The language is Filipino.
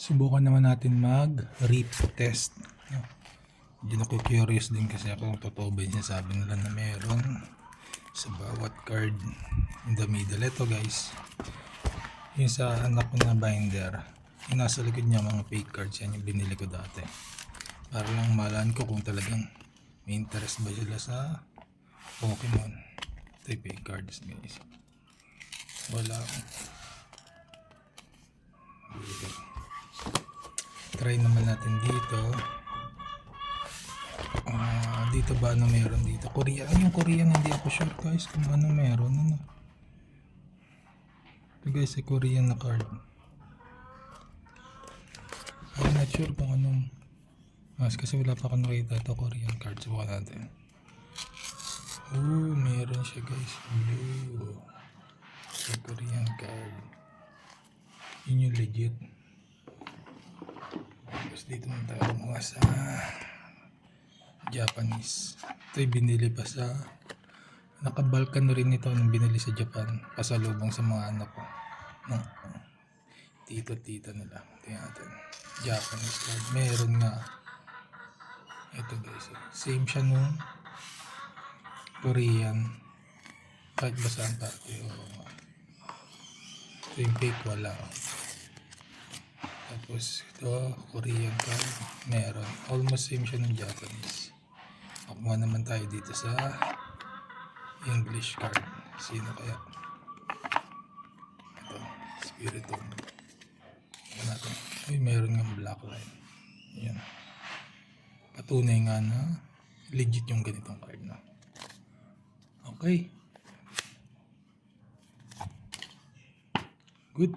Subukan naman natin mag-rip test. No? Medyo naku-curious din kasi ako kung totoo ba yung sinasabi nila na meron sa bawat card in the middle. Ito guys, yung sa anak ko na binder, yung nasa likod niya mga fake cards, yan yung binili ko dati. Para lang malaan ko kung talagang may interest ba sila sa Pokemon. Ito yung fake cards guys. Wala. Try naman natin dito. Dito ba ano meron dito? Korean. Yung Korean hindi ako sure guys kung ano meron. Ano? Ito guys ay Korean na card. I'm not sure kung anong kasi wala pa akong nakita ito Korean card. Subukan natin. Oh, meron siya guys. Blue. Sa Korean card. Yun yung legit. Tapos dito naman tayo gumawa sa Japanese. Ito yung binili pa sa nakabalkan rin ito nung binili sa Japan. Pasalubong sa mga anak ko. No. Tito-tita nila. Tingnan natin. Japanese card. Meron nga. Ito guys. Same siya nung Korean. Kahit ba saan parte. Ito yung fake wala. Tapos ito Korean card. Meron. Almost same siya ng Japanese. Makuha naman tayo dito sa English card. Sino kaya? Ito. Spiritomb. Natin. Ay, meron nga black line. Ayan. Patunay nga na legit yung ganitong card na. Okay. Good.